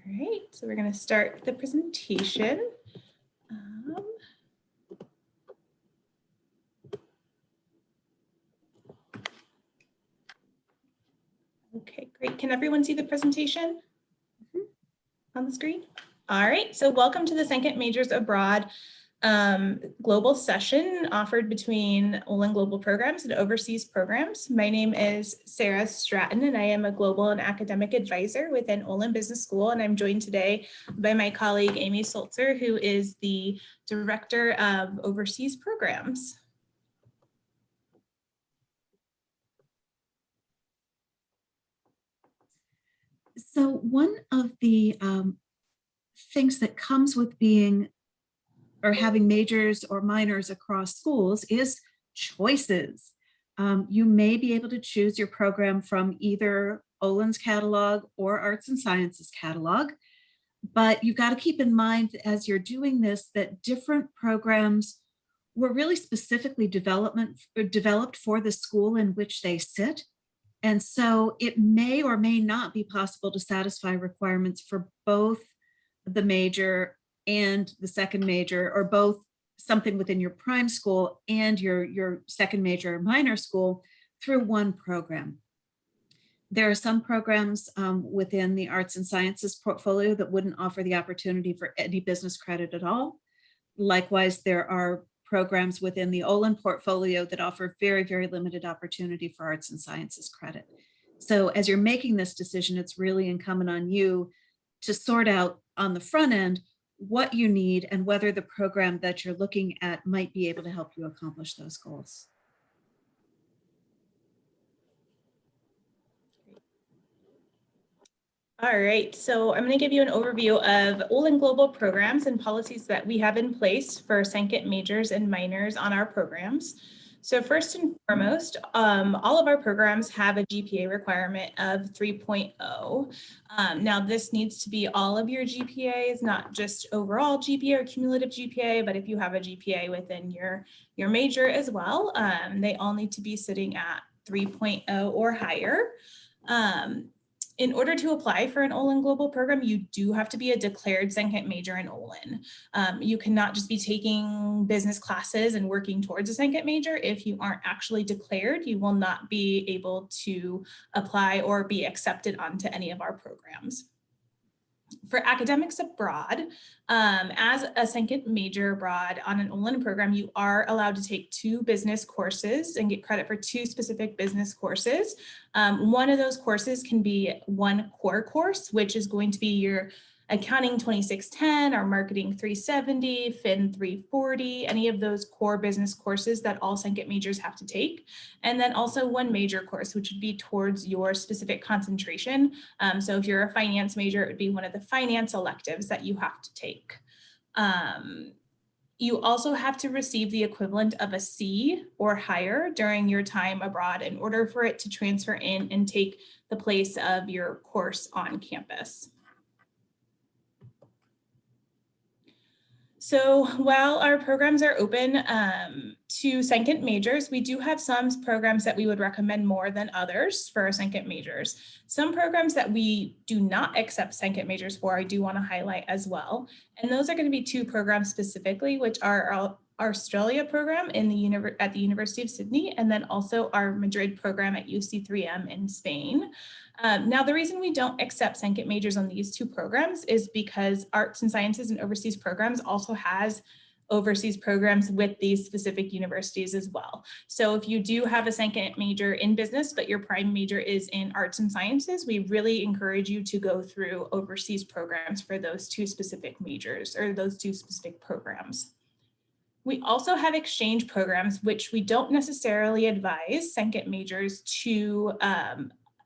right, so we're going to start the presentation. Okay, great. Can everyone see the presentation on the screen? All right, so welcome to the Second Majors Abroad global session offered between Olin Global Programs and Overseas Programs. My name is Sarah Stratton, and I am a global and academic advisor within Olin Business School. And I'm joined today by my colleague, Amy Sulzer, who is the Director of Overseas Programs. So one of the things that comes with being or having majors or minors across schools is choices. You may be able to choose your program from either Olin's catalog or Arts and Sciences catalog, but you've got to keep in mind as you're doing this that different programs were really specifically developed for the school in which they sit. And so it may or may not be possible to satisfy requirements for both the major and the second major, or both something within your prime school and your second major or minor school through one program. There are some programs within the Arts and Sciences portfolio that wouldn't offer the opportunity for any business credit at all. Likewise, there are programs within the Olin portfolio that offer very, very limited opportunity for Arts and Sciences credit. So as you're making this decision, it's really incumbent on you to sort out on the front end what you need and whether the program that you're looking at might be able to help you accomplish those goals. All right, so I'm going to give you an overview of Olin Global Programs and policies that we have in place for second majors and minors on our programs. So first and foremost, all of our programs have a GPA requirement of 3.0. Now this needs to be all of your GPAs, not just overall GPA or cumulative GPA, but if you have a GPA within your major as well, they all need to be sitting at 3.0 or higher. In order to apply for an Olin Global program, you do have to be a declared second major in Olin. You cannot just be taking business classes and working towards a second major. If you aren't actually declared, you will not be able to apply or be accepted onto any of our programs. For academics abroad, as a second major abroad on an Olin program, you are allowed to take 2 business courses and get credit for 2 specific business courses. One of those courses can be one core course, which is going to be your Accounting 2610 or Marketing 370, Fin 340, any of those core business courses that all second majors have to take. And then also one major course, which would be towards your specific concentration. So if you're a finance major, it would be one of the finance electives that you have to take. You also have to receive the equivalent of a C or higher during your time abroad in order for it to transfer in and take the place of your course on campus. So while our programs are open to second majors, we do have some programs that we would recommend more than others for our second majors. Some programs that we do not accept second majors for, I do want to highlight as well. And those are going to be 2 programs specifically, which are our Australia program at the University of Sydney, and then also our Madrid program at UC3M in Spain. Now, the reason we don't accept second majors on these 2 programs is because Arts and Sciences and Overseas Programs also has overseas programs with these specific universities as well. So if you do have a second major in business, but your prime major is in Arts and Sciences, we really encourage you to go through overseas programs for those 2 specific majors or those 2 specific programs. We also have exchange programs, which we don't necessarily advise second majors to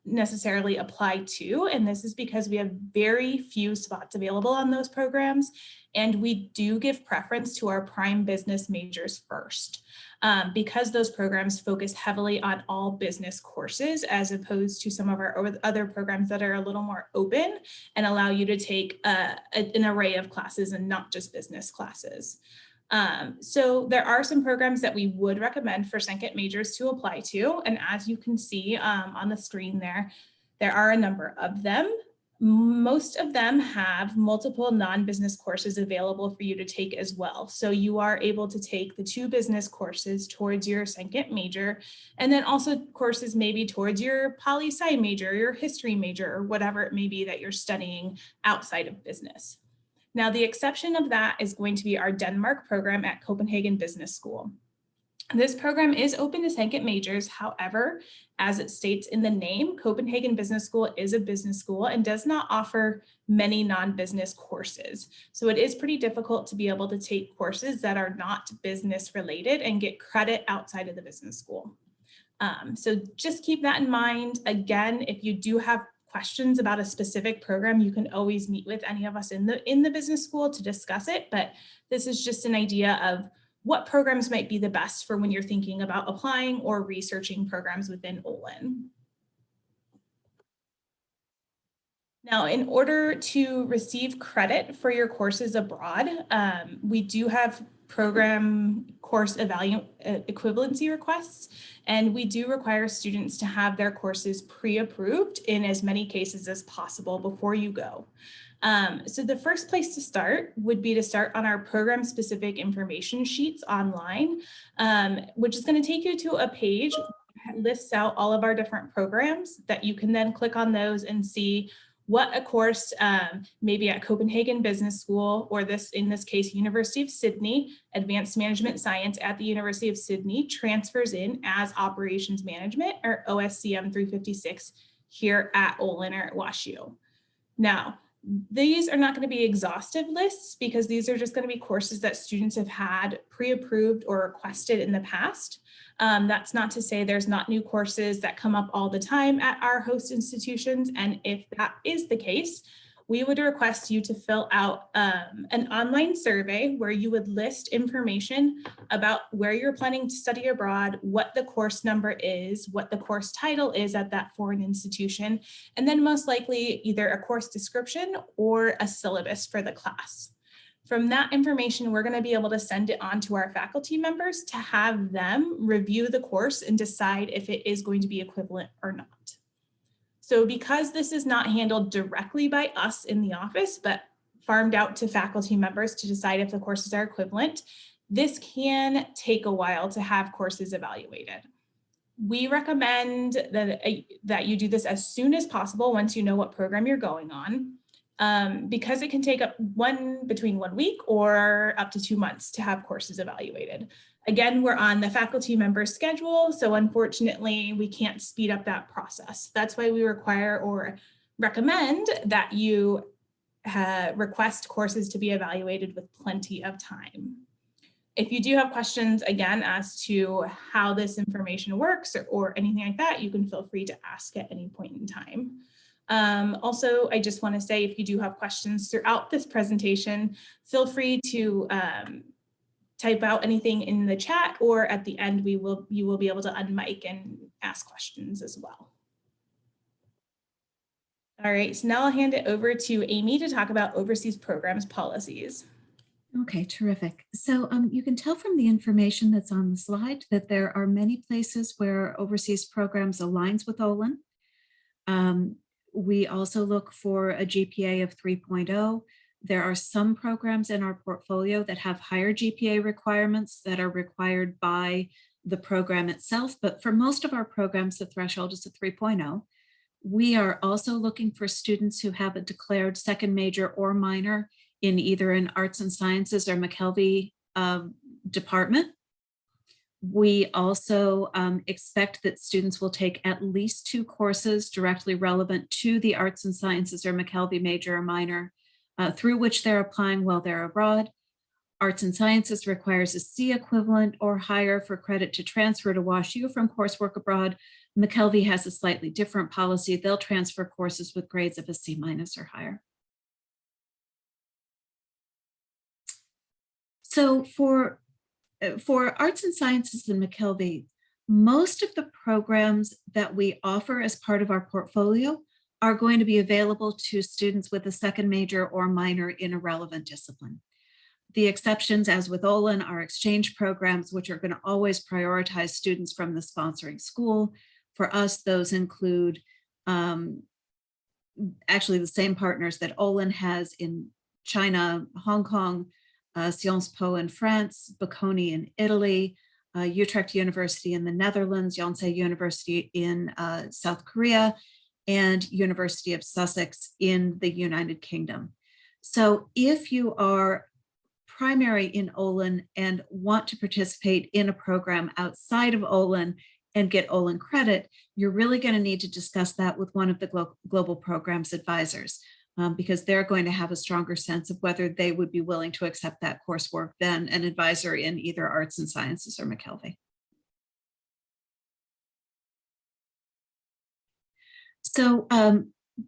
necessarily apply to, and this is because we have very few spots available on those programs, and we do give preference to our prime business majors first, because those programs focus heavily on all business courses as opposed to some of our other programs that are a little more open and allow you to take an array of classes and not just business classes. So there are some programs that we would recommend for second majors to apply to. And as you can see on the screen there are a number of them. Most of them have multiple non-business courses available for you to take as well. So you are able to take the 2 business courses towards your second major, and then also courses maybe towards your poli-sci major, your history major, or whatever it may be that you're studying outside of business. Now, the exception of that is going to be our Denmark program at Copenhagen Business School. This program is open to second majors. However, as it states in the name, Copenhagen Business School is a business school and does not offer many non-business courses. So it is pretty difficult to be able to take courses that are not business related and get credit outside of the business school. So just keep that in mind. Again, if you do have questions about a specific program, you can always meet with any of us in the business school to discuss it. But this is just an idea of what programs might be the best for when you're thinking about applying or researching programs within Olin. Now, in order to receive credit for your courses abroad, we do have program course equivalency requests, and we do require students to have their courses pre-approved in as many cases as possible before you go. So the first place to start would be to start on our program specific information sheets online, which is going to take you to a page that lists out all of our different programs that you can then click on those and see what a course maybe at Copenhagen Business School, or in this case, University of Sydney, Advanced Management Science at the University of Sydney transfers in as Operations Management, or OSCM 356 here at Olin or at WashU. Now, these are not going to be exhaustive lists because these are just going to be courses that students have had pre-approved or requested in the past. That's not to say there's not new courses that come up all the time at our host institutions. And if that is the case, we would request you to fill out an online survey where you would list information about where you're planning to study abroad, what the course number is, what the course title is at that foreign institution, and then most likely either a course description or a syllabus for the class. From that information, we're going to be able to send it on to our faculty members to have them review the course and decide if it is going to be equivalent or not. So because this is not handled directly by us in the office, but farmed out to faculty members to decide if the courses are equivalent, this can take a while to have courses evaluated. We recommend that you do this as soon as possible once you know what program you're going on, because it can take up between 1 week or up to 2 months to have courses evaluated. Again, we're on the faculty member schedule, so unfortunately, we can't speed up that process. That's why we require or recommend that you request courses to be evaluated with plenty of time. If you do have questions, again, as to how this information works or anything like that, you can feel free to ask at any point in time. Also, I just want to say, if you do have questions throughout this presentation, feel free to type out anything in the chat, or at the end, you will be able to unmic and ask questions as well. All right, so now I'll hand it over to Amy to talk about overseas programs policies. Okay, terrific. So you can tell from the information that's on the slide that there are many places where overseas programs aligns with Olin. We also look for a GPA of 3.0. There are some programs in our portfolio that have higher GPA requirements that are required by the program itself, but for most of our programs, the threshold is a 3.0. We are also looking for students who have a declared second major or minor in either an arts and sciences or McKelvey department. We also expect that students will take at least 2 courses directly relevant to the arts and sciences or McKelvey major or minor through which they're applying while they're abroad. Arts and sciences requires a C equivalent or higher for credit to transfer to WashU from coursework abroad. McKelvey has a slightly different policy. They'll transfer courses with grades of a C- or higher. So for arts and sciences and McKelvey, most of the programs that we offer as part of our portfolio are going to be available to students with a second major or minor in a relevant discipline. The exceptions, as with Olin, are exchange programs, which are going to always prioritize students from the sponsoring school. For us, those include actually the same partners that Olin has in China, Hong Kong, Sciences Po in France, Bocconi in Italy, Utrecht University in the Netherlands, Yonsei University in South Korea, and University of Sussex in the United Kingdom. So if you are primary in Olin and want to participate in a program outside of Olin and get Olin credit, you're really going to need to discuss that with one of the global programs advisors, because they're going to have a stronger sense of whether they would be willing to accept that coursework than an advisor in either arts and sciences or McKelvey. So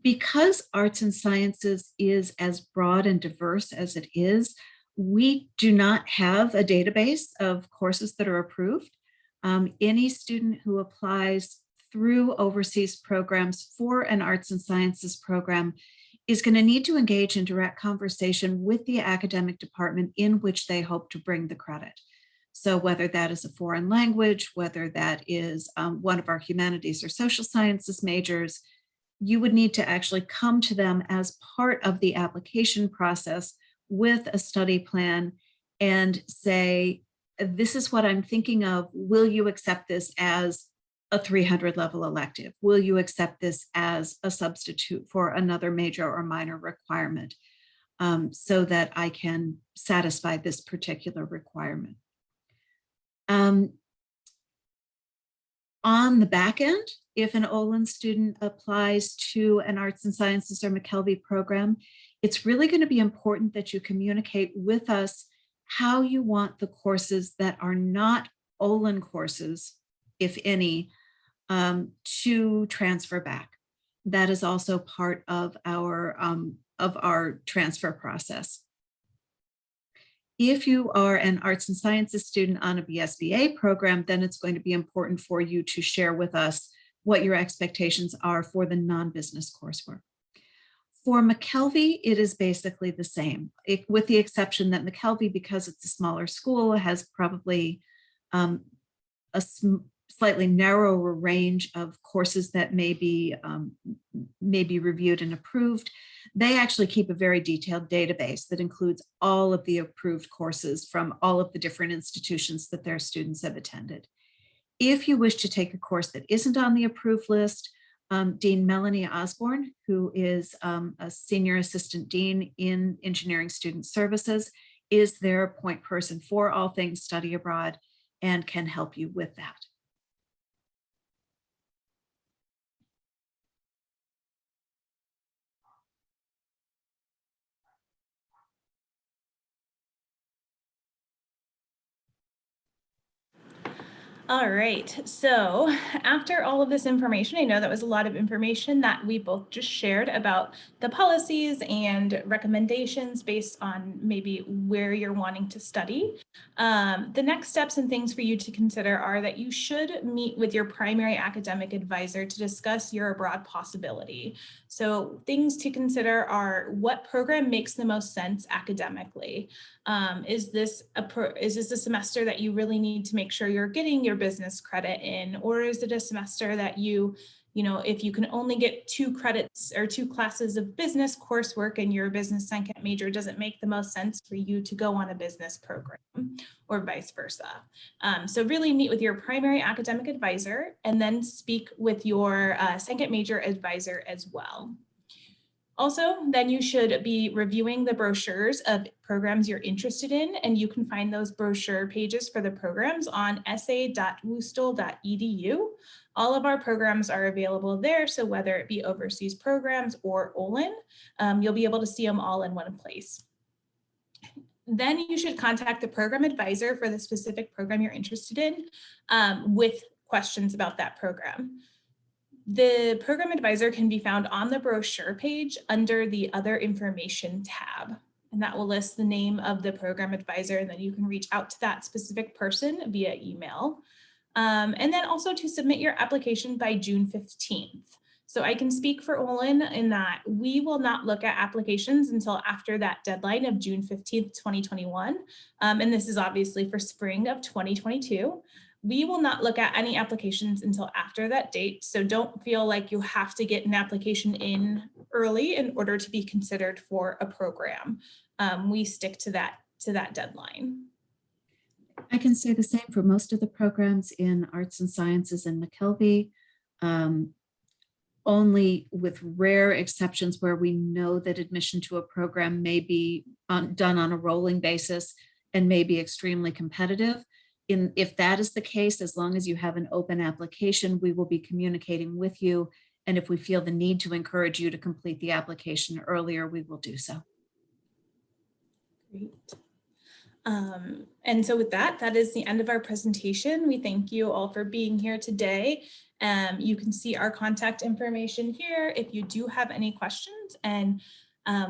because arts and sciences is as broad and diverse as it is, we do not have a database of courses that are approved. Any student who applies through overseas programs for an arts and sciences program is going to need to engage in direct conversation with the academic department in which they hope to bring the credit. So whether that is a foreign language, whether that is one of our humanities or social sciences majors, you would need to actually come to them as part of the application process with a study plan and say, this is what I'm thinking of. Will you accept this as a 300 level elective? Will you accept this as a substitute for another major or minor requirement, so that I can satisfy this particular requirement? On the back end, if an Olin student applies to an arts and sciences or McKelvey program, it's really going to be important that you communicate with us how you want the courses that are not Olin courses, if any, to transfer back. That is also part of our transfer process. If you are an arts and sciences student on a BSBA program, then it's going to be important for you to share with us what your expectations are for the non-business coursework. For McKelvey, it is basically the same, with the exception that McKelvey, because it's a smaller school, has probably a slightly narrower range of courses that may be reviewed and approved. They actually keep a very detailed database that includes all of the approved courses from all of the different institutions that their students have attended. If you wish to take a course that isn't on the approved list, Dean Melanie Osborne, who is a senior assistant dean in engineering student services, is their point person for all things study abroad and can help you with that. All right, so after all of this information, I know that was a lot of information that we both just shared about the policies and recommendations based on maybe where you're wanting to study. The next steps and things for you to consider are that you should meet with your primary academic advisor to discuss your abroad possibility. So things to consider are what program makes the most sense academically. Is this a semester that you really need to make sure you're getting your business credit in, or is it a semester that you know, if you can only get 2 credits or 2 classes of business coursework and you're a business second major, does it make the most sense for you to go on a business program, or vice versa? So really meet with your primary academic advisor and then speak with your second major advisor as well. Also, then you should be reviewing the brochures of programs you're interested in, and you can find those brochure pages for the programs on sa.wustl.edu. All of our programs are available there, so whether it be overseas programs or Olin, you'll be able to see them all in one place. Then you should contact the program advisor for the specific program you're interested in with questions about that program. The program advisor can be found on the brochure page under the Other Information tab, and that will list the name of the program advisor, and then you can reach out to that specific person via email. And then also to submit your application by June 15th. So I can speak for Olin in that we will not look at applications until after that deadline of June 15th, 2021. And this is obviously for spring of 2022. We will not look at any applications until after that date. So don't feel like you have to get an application in early in order to be considered for a program. We stick to that deadline. I can say the same for most of the programs in arts and sciences in McKelvey. Only with rare exceptions where we know that admission to a program may be done on a rolling basis and may be extremely competitive. If that is the case, as long as you have an open application, we will be communicating with you. And if we feel the need to encourage you to complete the application earlier, we will do so. Great. And so with that, that is the end of our presentation. We thank you all for being here today. You can see our contact information here if you do have any questions, and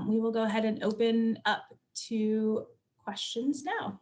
we will go ahead and open up to questions now.